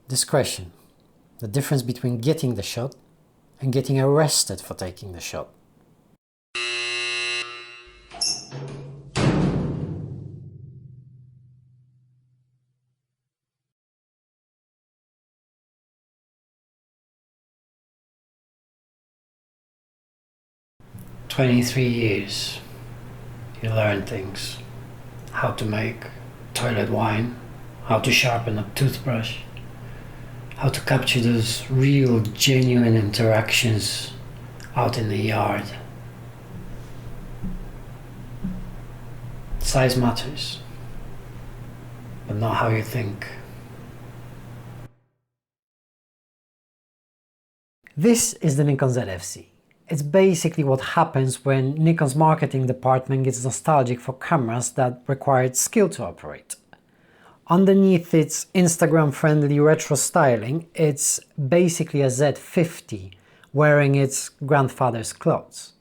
Discretion. The difference between getting the shot and getting arrested for taking the shot. "23 years. You learn things. How to make toilet wine, how to sharpen a toothbrush, how to capture those real, genuine interactions out in the yard. Size matters, but not how you think." This is the Nikon Zfc. It's basically what happens when Nikon's marketing department gets nostalgic for cameras that required skill to operate. Underneath its Instagram-friendly retro styling, it's basically a Z50 wearing its grandfather's clothes.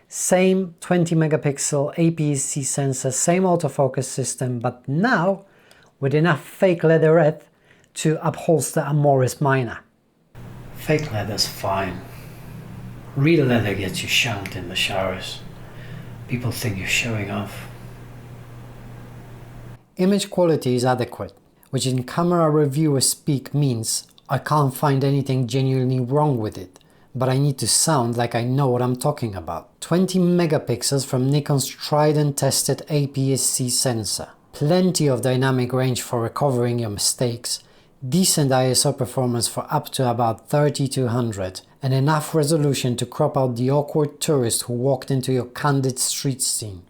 Same 20 megapixel APS-C sensor, same autofocus system, but now with enough fake leatherette to upholster a Morris Minor. Fake leather's fine. Real leather gets you shanked in the showers. People think you're showing off. Image quality is adequate, which in camera reviewer speak means I can't find anything genuinely wrong with it, but I need to sound like I know what I'm talking about. 20 megapixels from Nikon's tried and tested APS-C sensor. Plenty of dynamic range for recovering your mistakes, decent ISO performance for up to about 3200, and enough resolution to crop out the awkward tourist who walked into your candid street scene.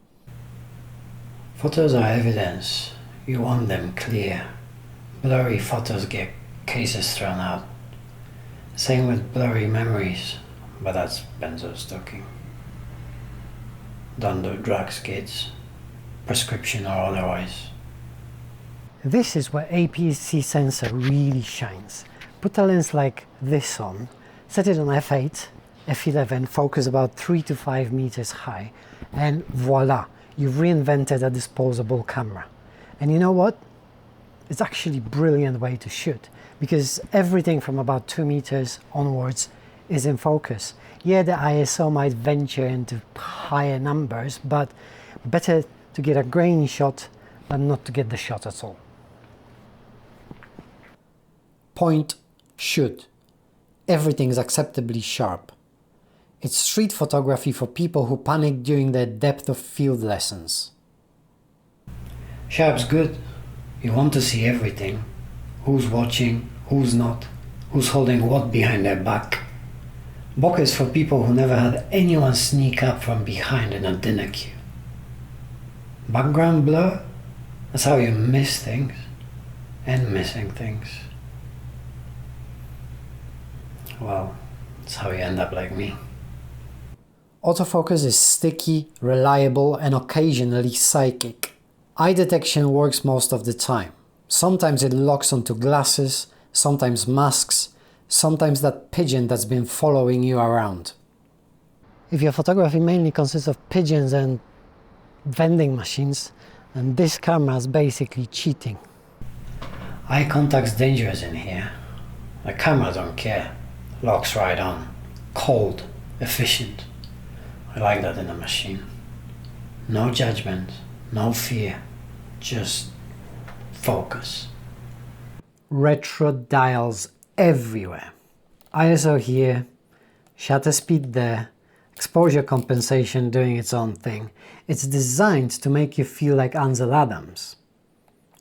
Photos are evidence. You want them clear. Blurry photos get cases thrown out. Same with blurry memories, but that's benzo stocking. Don't do drugs, kids. Prescription or otherwise. This is where APS-C sensor really shines. Put a lens like this on, set it on f8, f11, focus about 3 to 5 meters high, and voila, you've reinvented a disposable camera. And you know what? It's actually a brilliant way to shoot, because everything from about 2 meters onwards is in focus. Yeah, the ISO might venture into higher numbers, but better to get a grainy shot than not to get the shot at all. Point, shoot. Everything is acceptably sharp. It's street photography for people who panic during their depth of field lessons. Sharp's good. You want to see everything. Who's watching, who's not, who's holding what behind their back. Bokeh is for people who never had anyone sneak up from behind in a dinner queue. Background blur? That's how you miss things. And missing things. Well, that's how you end up like me. Autofocus is sticky, reliable, and occasionally psychic. Eye detection works most of the time. Sometimes it locks onto glasses, sometimes masks, sometimes that pigeon that's been following you around. If your photography mainly consists of pigeons and vending machines, then this camera is basically cheating. Eye contact's dangerous in here. The camera don't care. Locks right on. Cold. Efficient. I like that in a machine. No judgment. No fear. Just focus. Retro dials everywhere. ISO here. Shutter speed there. Exposure compensation doing its own thing. It's designed to make you feel like Ansel Adams,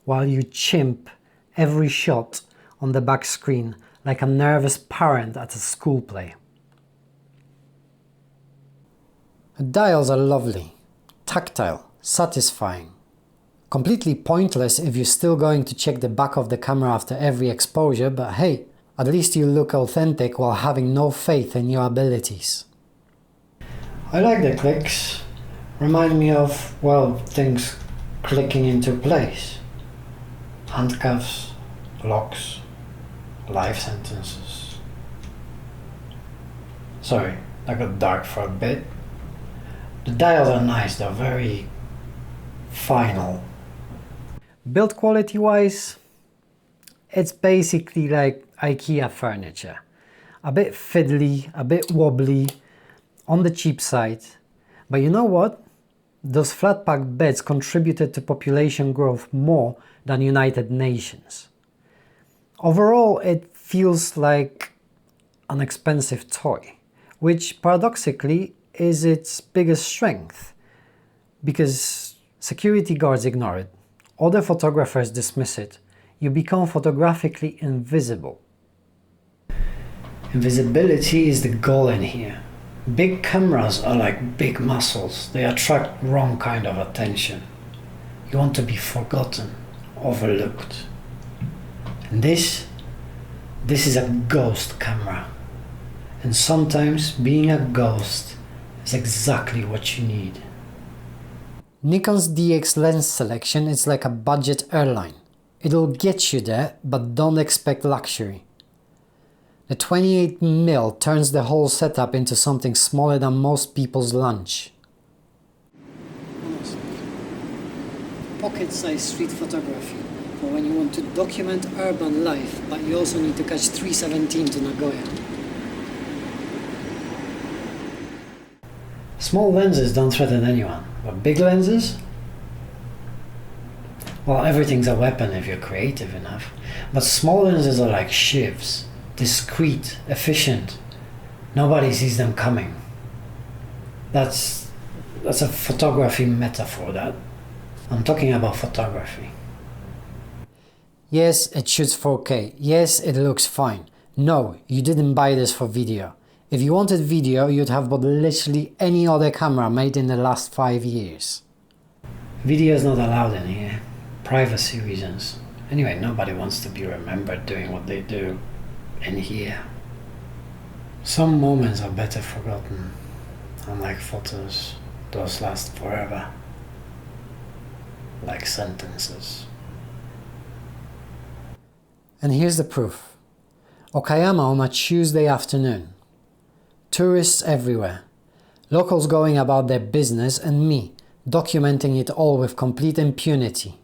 while you chimp every shot on the back screen like a nervous parent at a school play. Dials are lovely, tactile, satisfying. Completely pointless if you're still going to check the back of the camera after every exposure, but hey, at least you look authentic while having no faith in your abilities. I like the clicks. Remind me of, well, things clicking into place. Handcuffs, locks, life sentences. Sorry, that got dark for a bit. The dials are nice, they're very final. Build quality wise, It's basically like IKEA furniture. A bit fiddly, a bit wobbly, on the cheap side. But you know what? Those flat pack beds contributed to population growth more than United Nations. Overall, it feels like an expensive toy, which paradoxically is its biggest strength, because security guards ignore it, other photographers dismiss it, you become photographically invisible. Invisibility is the goal in here. Big cameras are like big muscles. They attract wrong kind of attention. You want to be forgotten, overlooked. And this is a ghost camera. And sometimes being a ghost is exactly what you need. Nikon's DX lens selection is like a budget airline. It'll get you there, but don't expect luxury. The 28mm turns the whole setup into something smaller than most people's lunch. Pocket-sized street photography for when you want to document urban life, but you also need to catch 317 to Nagoya. Small lenses don't threaten anyone, but big lenses? Well, everything's a weapon if you're creative enough, but small lenses are like shivs. Discreet, efficient. Nobody sees them coming. That's a photography metaphor, that. I'm talking about photography. Yes, it shoots 4K. Yes, it looks fine. No, you didn't buy this for video. If you wanted video, you'd have bought literally any other camera made in the last 5 years. Video is not allowed in here. Privacy reasons. Anyway, nobody wants to be remembered doing what they do in here. Some moments are better forgotten. Unlike photos, those last forever. Like sentences. And here's the proof. Okayama on a Tuesday afternoon. Tourists everywhere. Locals going about their business, and me, documenting it all with complete impunity.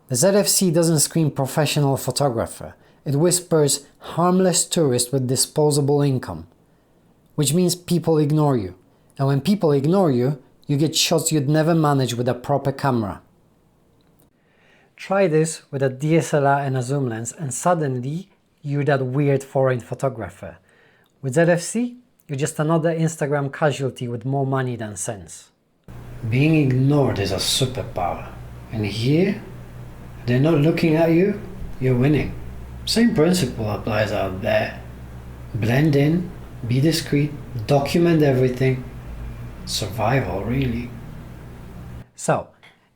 The ZFC doesn't scream professional photographer. It whispers harmless tourist with disposable income. Which means people ignore you. And when people ignore you, you get shots you'd never manage with a proper camera. Try this with a DSLR and a zoom lens, and suddenly you're that weird foreign photographer. With ZFC, you're just another Instagram casualty with more money than sense. Being ignored is a superpower. And here, they're not looking at you, you're winning. Same principle applies out there. Blend in, be discreet, document everything. Survival, really. So,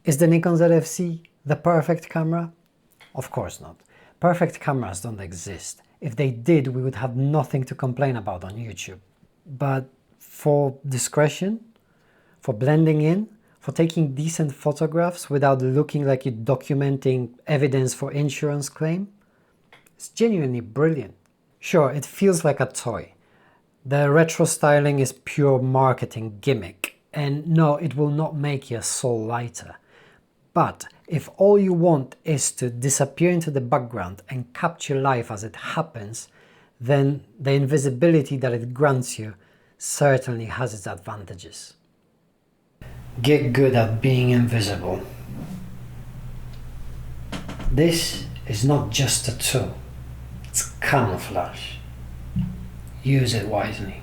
is the Nikon ZFC the perfect camera? Of course not. Perfect cameras don't exist. If they did, we would have nothing to complain about on YouTube. But for discretion, for blending in, for taking decent photographs without looking like you're documenting evidence for insurance claim, it's genuinely brilliant. Sure, it feels like a toy. The retro styling is pure marketing gimmick, and no, it will not make your soul lighter. But if all you want is to disappear into the background and capture life as it happens, then the invisibility that it grants you certainly has its advantages. Get good at being invisible. This is not just a tool, it's camouflage. Use it wisely.